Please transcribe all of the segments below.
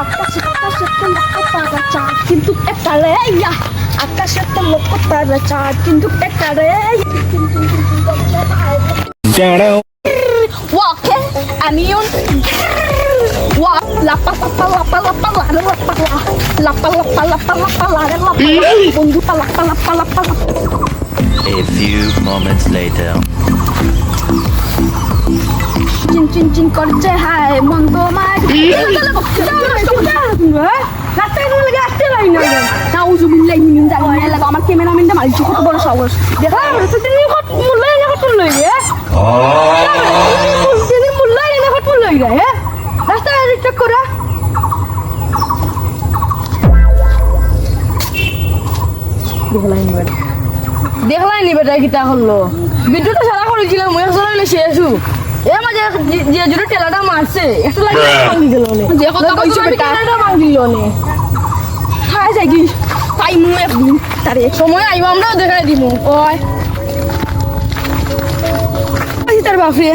আকাশেতে লক্ষ তারা চাঁদ কিন্তু একটা রে ইয়া আকাশেতে লক্ষ তারা চাঁদ কিন্তু একটা রে ওয়াকে আনিয়ন ওয়া লাপা লাপা লাপা লাপা লাপা লাপা লাপা লাপা লাপা লাপা বন্ধুটা লাপা লাপা লাপা। A few moments later. চিন চিন চিন করছে হায় মন তোমার রাস্তায় লেগে আসতে পারি না না উজু মিললে মিন যাই লাগে আমার ক্যামেরাম্যানটা মারিছে কত বড় সাহস দেখা তুমি কত মূল্য এনে কত লই রে তুমি মূল্য এনে কত লই রে রাস্তায় রিটেক করা দেখলাই নি বেটা কিতা হলো ভিডিওটা সারা করেছিলাম মই একজন হইলে শেষু এ মাঝে যে জুড়ে টেলাটা মারছে একটু লাগে ভাঙি গেল নে যে কথা কইছো বেটা টেলাটা ভাঙি গেল নে হাই যাই কি পাই মু একদিন তারে সময় আইবা আমরাও দেখাই দিমু ওই আসি তার বাপরে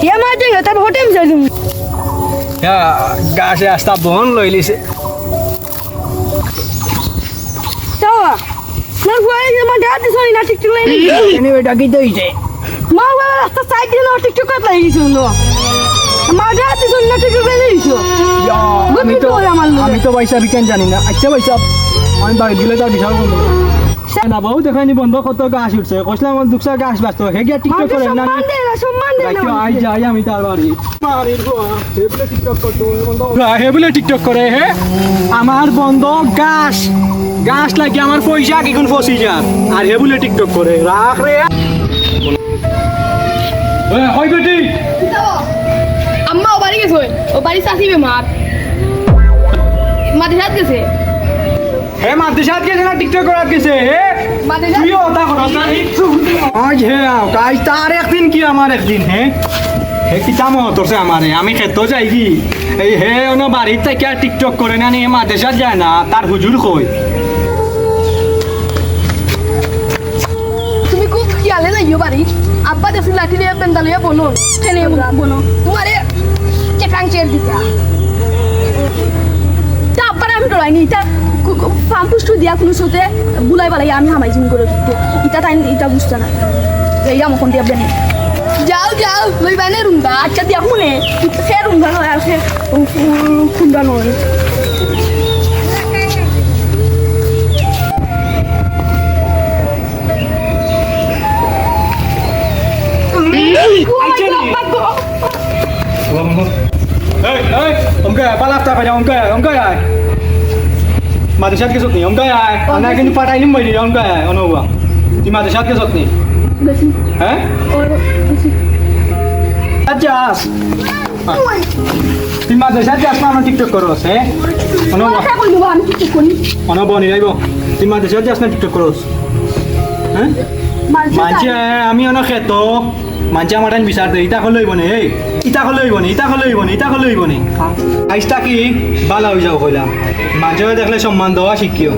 হে মাঝে তার হোটেল যাই দিমু গাছে আস্তা বন লই লিছে চাওয়া না কই যে মাঝে আতে সই না টিকটিক লই এনে বেটা কি দইছে মা বাবা রাস্তা সাইড দিয়ে না টিকটিক করে লাগিয়েছো না মাঝে আতে সই না টিকটিক করে লাগিয়েছো আমি তো পয়সা বিকেন জানি না আচ্ছা পয়সা আমি বাড়ি দিলে তার বিশাল বন্ধ না বউ দেখাইনি বন্ধ কত গাছ উঠছে কইলাম আমার দুঃখা গাছ বাঁচতো হে গিয়া টিকটক করে না সম্মান দে না আই যাই আমি তার বাড়ি হে বলে টিকটক করে হে আমার বন্ধ গাছ গাছ লাগে আমার পয়সা কি কোন ফসি যা আর হে বলে টিকটক করে রাখ রে হয় বেটি আম্মা ও বাড়ি গেছে ও বাড়ি সাথী মার মাঝে সাথ গেছে হে মাদ্রাসাত গেছে না টিকটক করাত গেছে হে মাদ্রাসাত তুই ওটা করছ না আজ হে কাজ তার একদিন কি আমার একদিন হে হে কি কাম হতছে আমারে আমি খেতো যাই কি এই হে অন বাড়িতে থেকে আর টিকটক করে না নি মাদ্রাসাত যায় না তার হুজুর কই তুমি খুব খেয়ালে যাইও বাড়ি আব্বা দেশে লাঠি দিয়ে পেন্দালিয়া বনো টেনে বনো তোমারে চেকাং চের দিতা তা আব্বার আমি ডরাইনি তা ফার্ম পুষ্টু দিয়া কোনো সাথে বুলাই বালাই আমি হামাইজিন করে দিতে ইটা টাইম ইটা বুঝতে না এই আমার কোন দিয়া বেনে যাও যাও লই বানে রুমবা আচ্ছা দিয়া কোনে সে রুমবা নয় আর সে কুন্ডা নয় palafta pa ông cái ai mà tôi sát cái sốt này ông cái ai anh ấy cái phát ai nhưng mày đi ông cái ai ông đâu vậy thì mà tôi sát cái sốt này hả aja thì mà tôi sát cái asma tiktok karo se ông đâu vậy ông đâu boni đây bo thì mà tôi sát cái asma tiktok karo hả মানছে আমি on খেত মানছে আমার time বিচার দে ইটা লইব নি এই ইটা লইব নি ইটা লইব নি ইটা লইব নি আইসটা কি বালা হয়ে যাও কইলাম মানছে দেখলে সম্মান দেওয়া শিখিও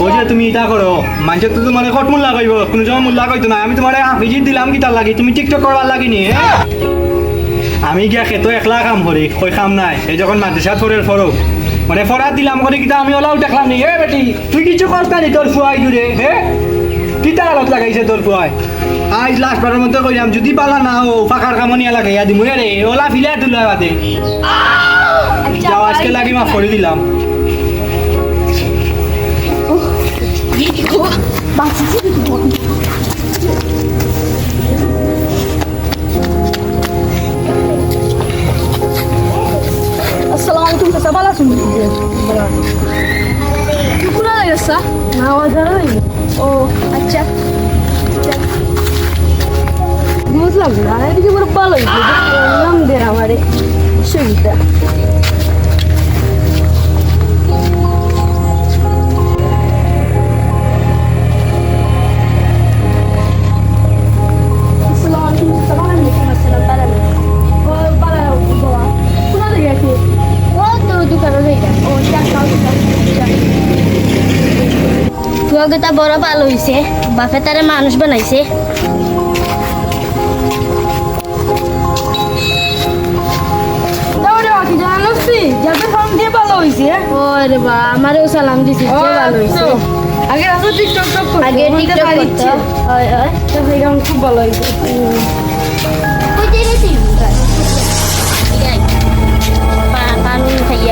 ও যে তুমি ইটা করো মানছে তো তোমার কট মূল লাগাইব কোনো সময় মূল লাগাইতো না আমি তোমার ভিজিট দিলাম কি তার লাগি তুমি টিকটক করবার লাগিনি আমি গিয়া খেতো একলা কাম করি কই কাম নাই এই যখন মাদ্রাসা ফরের ফরক মানে ফরাত দিলাম করে কিতা আমি ওলাও দেখলাম নি এ বেটি তুই কিছু করতে নি তোর ফুয়াই জুড়ে হ্যাঁ কিতা আলত লাগাইছে তোর ফুয়াই আজ লাস্ট বারের মধ্যে কইলাম যদি পালা না ও ফাঁকার কামনিয়া লাগাইয়া দিমু রে ওলা ফিলা তুলা বাদে যাও আজকে লাগি মাফ করে দিলাম আসসালামু আলাইকুম চাচা ভালো আছেন কোনা লাগেছা না ওয়াজারই ও আচ্ছা বুঝলাম না এদিকে বড় ভালো নাম দের আমারে সুবিধা তা বড় ভালো হয়েছে বাপে তারে মানুষ বানাইছে কি জানো যাদের ফোন দিয়ে ভালো হয় রে বা আমারও সালাম দিছি ও, ভালো হইছে তো, আগে আসো টিকটক টক করতো, আগে বলতে টিকটক পারিচ্ছে। করতো হয় হয় তো সেরকম খুব ভালো হয়েছে কই যাই রে তুই কানুন খাইয়া